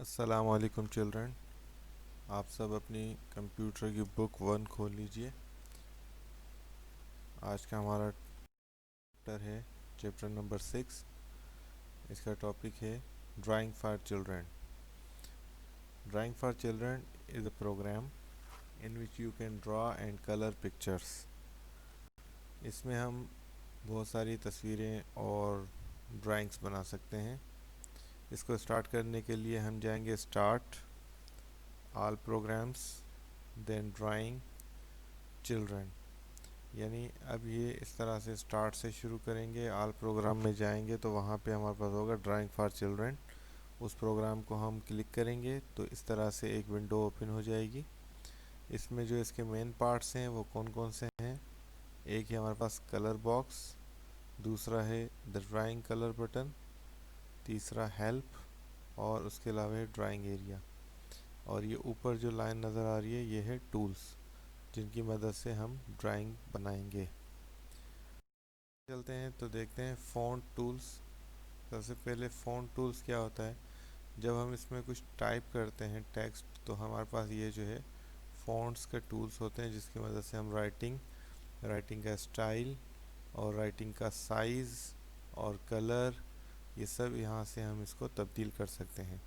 अस्सलामुअलैकुम चिल्ड्रन। आप सब अपनी कंप्यूटर की बुक 1 खोल लीजिए। आज का हमारा चैप्टर है चैप्टर नंबर 6। इसका टॉपिक है drawing for children. Drawing for children is a program in which you can draw and colour pictures. इसमें हम बहुत सारी तस्वीरें और ड्राइंग्स बना सकते हैं। इसको स्टार्ट करने के लिए हम जाएंगे start, all programs, then drawing children. यानी अब ये इस तरह से स्टार्ट से शुरू करेंगे, ऑल प्रोग्राम में जाएंगे तो वहाँ पे हमारे पास होगा ड्राइंग फॉर चिल्ड्रन। उस प्रोग्राम को हम क्लिक करेंगे तो इस तरह से एक विंडो ओपन हो जाएगी। इसमें जो इसके मेन पार्ट्स हैं वो कौन कौन से हैं। एक है हमारे पास कलर बॉक्स, दूसरा है द ड्राइंग कलर बटन, तीसरा हेल्प, और उसके अलावा है ड्राइंग एरिया। और ये ऊपर जो लाइन नज़र आ रही है ये है टूल्स, जिनकी मदद से हम ड्राइंग बनाएंगे। चलते हैं तो देखते हैं फ़ॉन्ट टूल्स। सबसे पहले फ़ॉन्ट टूल्स क्या होता है। जब हम इसमें कुछ टाइप करते हैं टेक्स्ट तो हमारे पास ये जो है फ़ॉन्ट्स के टूल्स होते हैं, जिसकी मदद से हम राइटिंग का स्टाइल और राइटिंग का साइज़ और कलर, ये सब यहाँ से हम इसको तब्दील कर सकते हैं।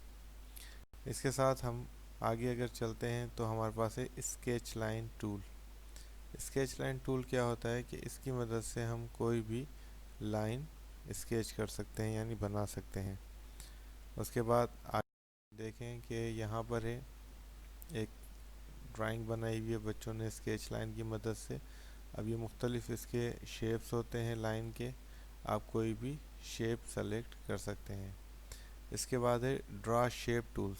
इसके साथ हम आगे अगर चलते हैं तो हमारे पास है sketch line tool. Sketch line tool क्या होता है कि इसकी मदद से हम कोई भी लाइन स्केच कर सकते हैं, यानी बना सकते हैं। उसके बाद आगे देखें कि यहाँ पर है एक ड्राइंग बनाई हुई है बच्चों ने स्केच लाइन की मदद से। अब ये मुख्तलिफ इसके शेप्स होते हैं लाइन के, आप कोई भी शेप सेलेक्ट कर सकते हैं। इसके बाद है ड्रा शेप टूल्स।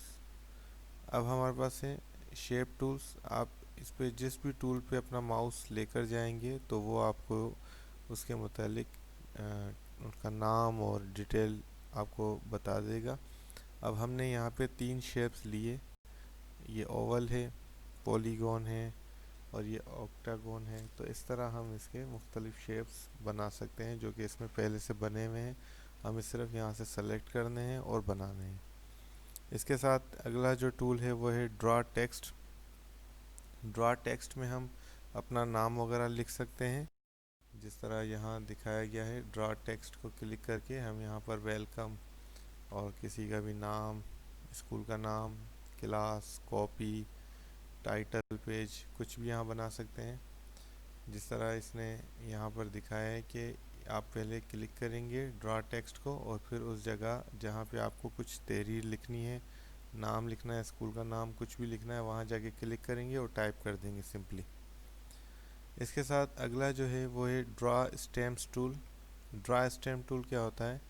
अब हमारे पास है शेप टूल्स। आप इस पे जिस भी टूल पे अपना माउस लेकर जाएंगे तो वो आपको उसके मुतालिक उसका नाम और डिटेल आपको बता देगा। अब हमने यहाँ पे 3 शेप्स लिए। ये ओवल है, पॉलीगॉन है और ये ऑक्टागोन है। तो इस तरह हम इसके मुख्तलिफ शेप्स बना सकते हैं जो कि इसमें पहले से बने हुए हैं। हमें सिर्फ यहाँ से सेलेक्ट करने हैं और बनाने हैं। इसके साथ अगला जो टूल है वो है ड्रा टेक्स्ट। ड्रा टेक्स्ट में हम अपना नाम वगैरह लिख सकते हैं, जिस तरह यहाँ दिखाया गया है। ड्रा टेक्स्ट को क्लिक करके हम यहाँ पर वेलकम और किसी का भी नाम, स्कूल का नाम, क्लास, कॉपी, टाइटल पेज, कुछ भी यहाँ बना सकते हैं। जिस तरह इसने यहाँ पर दिखाया है कि आप पहले क्लिक करेंगे ड्रा टेक्स्ट को और फिर उस जगह जहाँ पे आपको कुछ तहरीर लिखनी है, नाम लिखना है, स्कूल का नाम, कुछ भी लिखना है, वहाँ जाके क्लिक करेंगे और टाइप कर देंगे सिंपली। इसके साथ अगला जो है वो है draw stamps tool. Draw stamp tool क्या होता है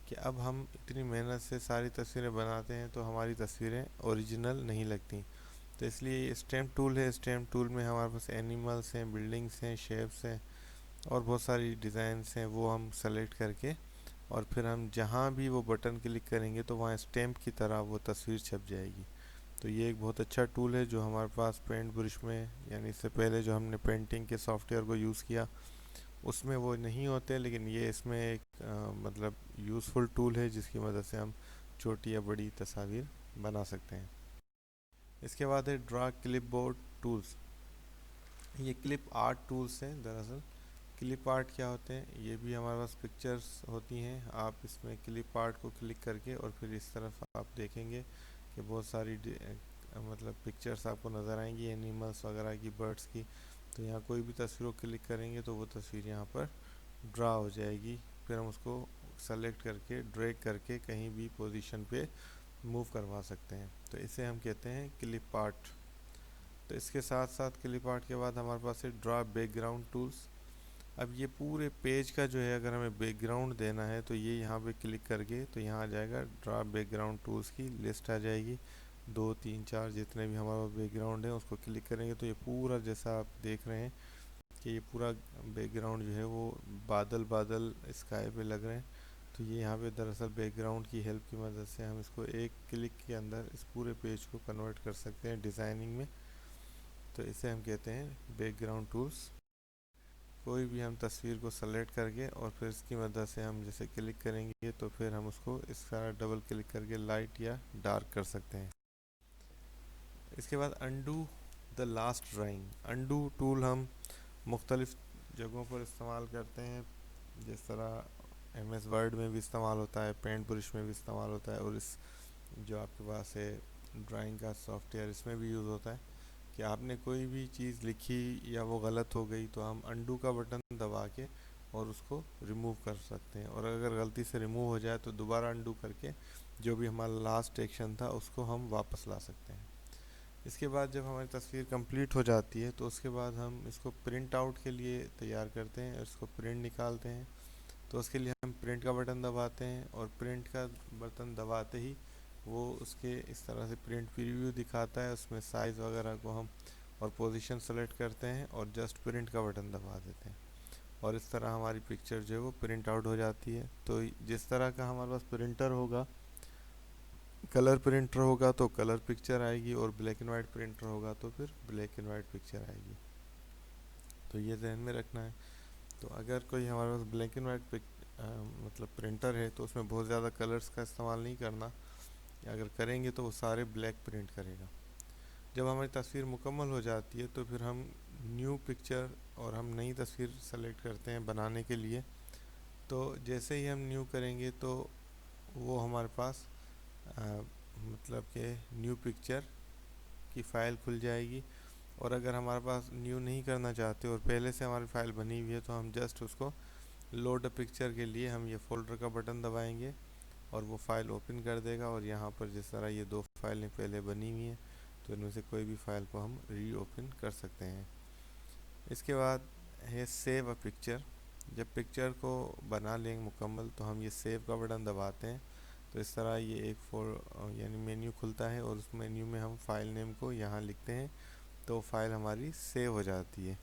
कि अब हम इतनी मेहनत से सारी तस्वीरें बनाते हैं तो हमारी तस्वीरें ओरिजिनल नहीं लगती। तो इसलिए ये स्टैम्प टूल है। स्टैम्प टूल में हमारे पास एनिमल्स हैं, बिल्डिंग्स हैं, शेप्स हैं और बहुत सारी डिज़ाइंस हैं, वो हम सेलेक्ट करके और फिर हम जहाँ भी वो बटन क्लिक करेंगे तो वहाँ स्टैम्प की तरह वो तस्वीर छप जाएगी। तो ये एक बहुत अच्छा टूल है जो हमारे पास पेंट ब्रश में, यानी इससे पहले जो हमने पेंटिंग के सॉफ्टवेयर को यूज़ किया उसमें वो नहीं होते, लेकिन ये इसमें एक मतलब यूज़फुल टूल है जिसकी मदद से हम छोटी या बड़ी तस्वीर बना सकते हैं। इसके बाद है ड्रा क्लिपबोर्ड टूल्स। ये क्लिप आर्ट टूल्स हैं। दरअसल क्लिप आर्ट क्या होते हैं, ये भी हमारे पास पिक्चर्स होती हैं। आप इसमें क्लिप आर्ट को क्लिक करके और फिर इस तरफ आप देखेंगे कि बहुत सारी मतलब पिक्चर्स आपको नज़र आएंगी एनिमल्स वगैरह की, बर्ड्स की। तो यहाँ कोई भी तस्वीर को क्लिक करेंगे तो वो तस्वीर यहाँ पर ड्रा हो जाएगी। फिर हम उसको सेलेक्ट करके ड्रैग करके कहीं भी पोजीशन पे मूव करवा सकते हैं। तो इसे हम कहते हैं क्लिप आर्ट। तो इसके साथ साथ क्लिप आर्ट के बाद हमारे पास है ड्रा बैकग्राउंड टूल्स। अब ये पूरे पेज का जो है अगर हमें बैकग्राउंड देना है तो ये यहाँ पे क्लिक करके तो यहाँ आ जाएगा ड्रा बैकग्राउंड टूल्स की लिस्ट आ जाएगी। 2 3 4 जितने भी हमारे बैकग्राउंड है उसको क्लिक करेंगे तो ये पूरा, जैसा आप देख रहे हैं कि ये पूरा बैकग्राउंड जो है वो बादल बादल स्काई पे लग रहे हैं। तो ये यहाँ पे दरअसल बैकग्राउंड की हेल्प की मदद से हम इसको एक क्लिक के अंदर इस पूरे पेज को कन्वर्ट कर सकते हैं डिज़ाइनिंग में। तो इसे हम कहते हैं बैकग्राउंड टूल्स। कोई भी हम तस्वीर को सेलेक्ट करके और फिर इसकी मदद से हम जैसे क्लिक करेंगे तो फिर हम उसको इस तरह डबल क्लिक करके लाइट या डार्क कर सकते हैं। इसके बाद undo the last drawing. Undo tool हम मुख्तलिफ जगहों पर इस्तेमाल करते हैं, जिस तरह एम एस वर्ड में भी इस्तेमाल होता है, पेंट ब्रश में भी इस्तेमाल होता है, और इस जो आपके पास है ड्राइंग का सॉफ्टवेयर, इसमें भी यूज़ होता है कि आपने कोई भी चीज़ लिखी या वो गलत हो गई तो हम अंडू का बटन दबा के और उसको रिमूव कर सकते हैं, और अगर गलती से रिमूव हो जाए तो दोबारा अंडू करके जो भी हमारा लास्ट एक्शन था उसको हम वापस ला सकते हैं। इसके बाद जब हमारी तस्वीर कंप्लीट हो जाती है तो उसके बाद हम इसको प्रिंट आउट के लिए तैयार करते हैं, इसको प्रिंट निकालते हैं। तो उसके लिए हम प्रिंट का बटन दबाते हैं, और प्रिंट का बटन दबाते ही वो उसके इस तरह से प्रिंट प्रीव्यू दिखाता है, उसमें साइज़ वगैरह को हम और पोजीशन सेलेक्ट करते हैं और जस्ट प्रिंट का बटन दबा देते हैं, और इस तरह हमारी पिक्चर जो है वो प्रिंट आउट हो जाती है। तो जिस तरह का हमारे पास प्रिंटर होगा, कलर प्रिंटर होगा तो कलर पिक्चर आएगी, और ब्लैक एंड वाइट प्रिंटर होगा तो फिर ब्लैक एंड वाइट पिक्चर आएगी। तो ये ध्यान में रखना है। तो अगर कोई हमारे पास ब्लैक एंड वाइट मतलब प्रिंटर है तो उसमें बहुत ज़्यादा कलर्स का इस्तेमाल नहीं करना, अगर करेंगे तो वो सारे ब्लैक प्रिंट करेगा। जब हमारी तस्वीर मुकम्मल हो जाती है तो फिर हम न्यू पिक्चर और हम नई तस्वीर सेलेक्ट करते हैं बनाने के लिए। तो जैसे ही हम न्यू करेंगे तो वो हमारे पास अ, मतलब कि न्यू पिक्चर की फ़ाइल खुल जाएगी। और अगर हमारे पास न्यू नहीं करना चाहते और पहले से हमारी फ़ाइल बनी हुई है तो हम जस्ट उसको लोड अ पिक्चर के लिए हम ये फोल्डर का बटन दबाएंगे और वो फ़ाइल ओपन कर देगा। और यहाँ पर जिस तरह ये दो फाइलें पहले बनी हुई हैं तो इनमें से कोई भी फ़ाइल को हम री ओपन कर सकते हैं। इसके बाद है सेव अ पिक्चर। जब पिक्चर को बना लेंगे मुकम्मल तो हम ये सेव का बटन दबाते हैं, तो इस तरह ये एक यानी मेन्यू खुलता है, और उस मेन्यू में हम फाइल नेम को यहाँ लिखते हैं तो फाइल हमारी सेव हो जाती है।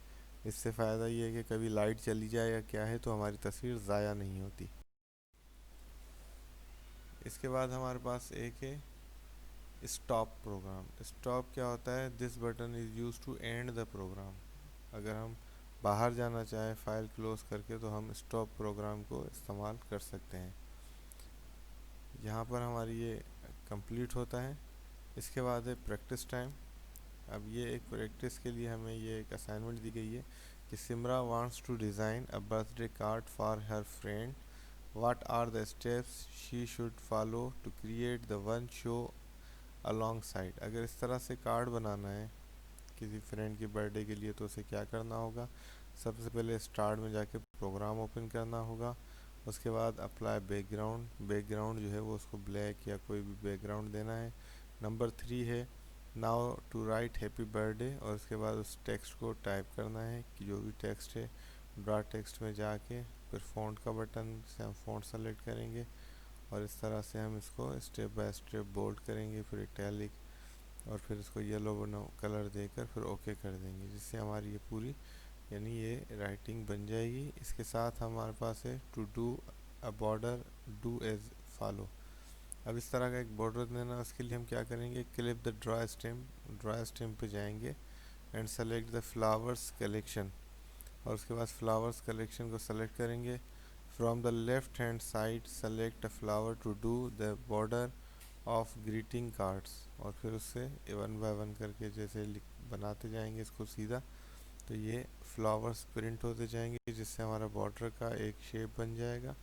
इससे फ़ायदा ये है कि कभी लाइट चली जाए या क्या है तो हमारी तस्वीर ज़ाया नहीं होती। इसके बाद हमारे पास एक है स्टॉप प्रोग्राम। स्टॉप क्या होता है? This button is use to end the program. अगर हम बाहर जाना चाहें फ़ाइल क्लोज करके तो हम स्टॉप प्रोग्राम को इस्तेमाल कर सकते हैं। यहाँ पर हमारी ये कंप्लीट होता है। इसके बाद है प्रैक्टिस टाइम। अब ये एक प्रैक्टिस के लिए हमें ये एक असाइनमेंट दी गई है कि Simra wants to design a birthday card for her friend. What are the steps she should follow to create the one show alongside. अगर इस तरह से कार्ड बनाना है किसी फ्रेंड के बर्थडे के लिए तो उसे क्या करना होगा? सबसे पहले स्टार्ट में जाके प्रोग्राम ओपन करना होगा। उसके बाद अप्लाई बैकग्राउंड। बैकग्राउंड जो है वो उसको ब्लैक या कोई भी बैकग्राउंड देना है। नंबर 3 है now to write happy birthday, और उसके बाद उस टेक्स्ट को टाइप करना है कि जो भी टेक्स्ट है ड्रा टेक्स्ट में जाके फिर फ़ॉन्ट का बटन से हम फ़ॉन्ट सेलेक्ट करेंगे, और इस तरह से हम इसको स्टेप बाय स्टेप बोल्ड करेंगे, फिर इटैलिक, और फिर इसको येलो बनो कलर देकर फिर ओके कर देंगे, जिससे हमारी ये पूरी यानी ये राइटिंग बन जाएगी। इसके साथ हमारे पास है to do a border do as follow. अब इस तरह का एक बॉर्डर देना, उसके लिए हम क्या करेंगे? क्लिप द ड्रा स्टेम पे जाएंगे and select the flowers collection, और उसके बाद फ्लावर्स कलेक्शन को सेलेक्ट करेंगे। From the left hand side select a flower to do the border of greeting cards, और फिर उससे वन बाय वन करके जैसे बनाते जाएंगे इसको सीधा, तो ये फ्लावर्स प्रिंट होते जाएंगे जिससे हमारा बॉर्डर का एक शेप बन जाएगा,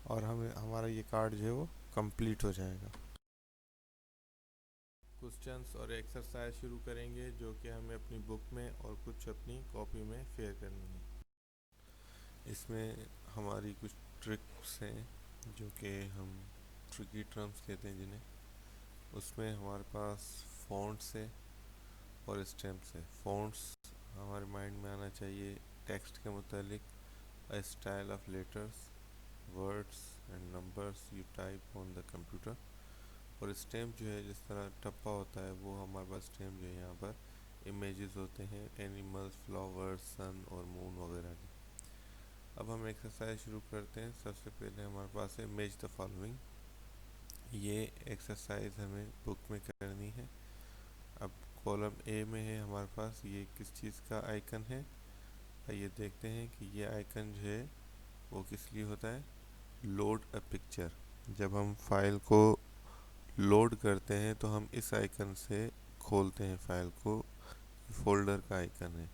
और हमारा ये कार्ड जो है वो कंप्लीट हो जाएगा। क्वेश्चंस और एक्सरसाइज शुरू करेंगे जो कि हमें अपनी बुक में और कुछ अपनी कॉपी में फेयर करनी है। इसमें हमारी कुछ ट्रिक्स हैं जो कि हम ट्रिकी टर्म्स कहते हैं जिन्हें, उसमें हमारे पास फ़ॉन्ट्स है और स्टैम्प्स है। फ़ॉन्ट्स हमारे माइंड में आना चाहिए टेक्स्ट के मुतालिक, a style of letters, words and numbers you type on the computer. और स्टैम्प जो है जिस तरह टप्पा होता है वो हमारे पास स्टैम्प जो है यहाँ पर इमेजेस होते हैं एनिमल्स, फ्लावर्स, सन और मून वगैरह के। अब हम एक्सरसाइज शुरू करते हैं। सबसे पहले हमारे पास है मैच द फॉलोइंग। ये एक्सरसाइज हमें बुक में करनी है। अब कॉलम ए में है हमारे पास ये किस चीज़ का आइकन है? आइए देखते हैं कि ये आइकन जो है वो किस लिए होता है। लोड अ पिक्चर, जब हम फाइल को लोड करते हैं तो हम इस आइकन से खोलते हैं फाइल को, फोल्डर का आइकन है।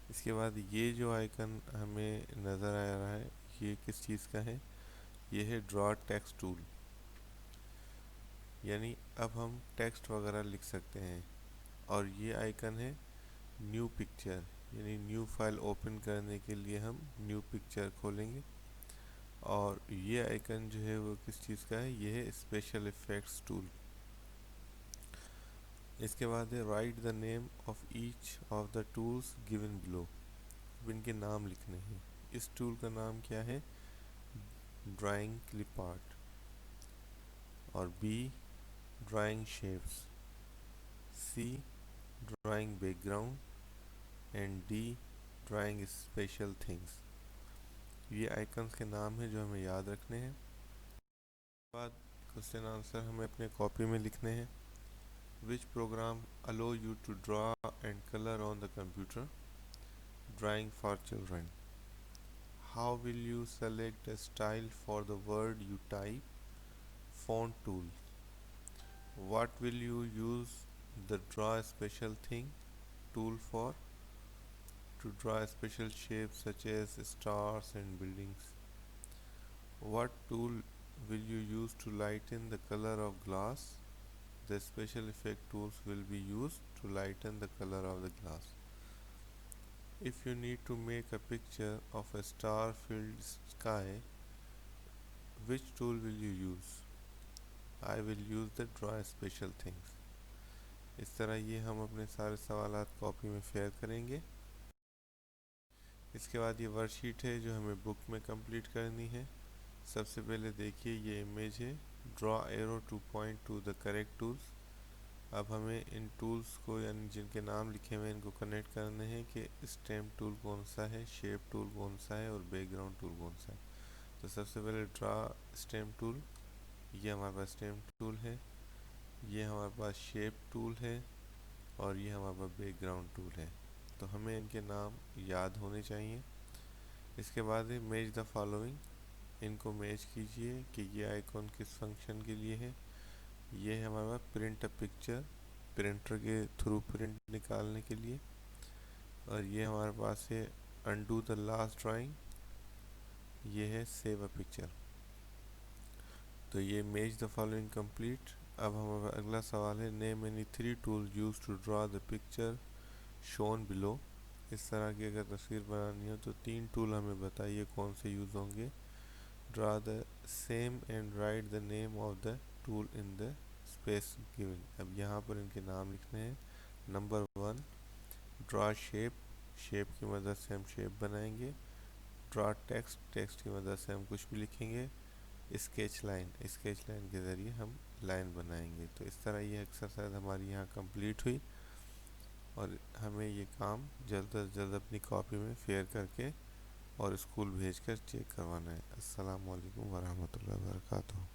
इसके बाद ये जो आइकन हमें नज़र आ रहा है ये किस चीज़ का है, ये है ड्रॉ टेक्स्ट टूल, यानी अब हम टेक्स्ट वगैरह लिख सकते हैं। और ये आइकन है न्यू पिक्चर, यानी न्यू फाइल ओपन करने के लिए हम न्यू पिक्चर खोलेंगे। और ये आइकन जो है वो किस चीज़ का है, ये है स्पेशल इफेक्ट्स टूल। इसके बाद है right the name of each of the tools given below, अब इनके नाम लिखने हैं। इस टूल का नाम क्या है, ड्राइंग क्लिप आर्ट, और B drawing shapes, C drawing background and D drawing special things. ये आइकन्स के नाम हैं जो हमें याद रखने हैं। बाद क्वेश्चन आंसर हमें अपने कॉपी में लिखने हैं। Which program allow you to draw and colour on the computer, drawing for children. How will you select a style for the word you type, font tool. What will you use the draw a special thing tool for, to draw special shapes such as stars and buildings. What tool will you use to lighten the color of glass, the special effect tools will be used to lighten the color of the glass. If you need to make a picture of a star filled sky, which tool will you use? I will use the draw special things. इस तरह ये हम अपने सारे सवालात copy में share करेंगे। इसके बाद ये वर्कशीट है जो हमें बुक में कंप्लीट करनी है। सबसे पहले देखिए ये इमेज है, draw arrow two point two the correct tools. अब हमें इन टूल्स को, यानी जिनके नाम लिखे हुए हैं, इनको कनेक्ट करने हैं कि स्टैम्प टूल कौन सा है, शेप टूल कौन सा है और बैकग्राउंड टूल कौन सा है। तो सबसे पहले ड्रॉ स्टैम्प टूल, ये हमारे पास स्टैम्प टूल है, ये हमारे पास शेप टूल है और ये हमारे पास बैकग्राउंड टूल है। तो हमें इनके नाम याद होने चाहिए। इसके बाद है मैच द फॉलोइंग, इनको मैच कीजिए कि ये आइकॉन किस फंक्शन के लिए है। ये है हमारे पास प्रिंट अ पिक्चर, प्रिंटर के थ्रू प्रिंट निकालने के लिए। और ये हमारे पास है अनडू द लास्ट ड्राइंग, ये है सेव अ पिक्चर। तो ये मैच द फॉलोइंग कंप्लीट। अब हमारा अगला सवाल है name any 3 tool use to draw the picture shown below. इस तरह की अगर तस्वीर बनानी हो तो 3 टूल हमें बताइए कौन से यूज़ होंगे। Draw the same and right the name of the tool in the space given. अब यहाँ पर इनके नाम लिखने हैं। नंबर 1 ड्रा शेप, शेप की मदद से हम शेप बनाएंगे। ड्रा टेक्स्ट, टेक्स्ट की मदद से हम कुछ भी लिखेंगे। स्केच लाइन, स्केच लाइन के ज़रिए हम लाइन बनाएंगे। तो इस तरह ये एक्सरसाइज हमारी यहाँ कंप्लीट हुई और हमें ये काम जल्द से जल्द अपनी कॉपी में शेयर करके और स्कूल भेजकर चेक करवाना है। अस्सलाम वालेकुम वरहमतुल्लाहि वबरकातुहू।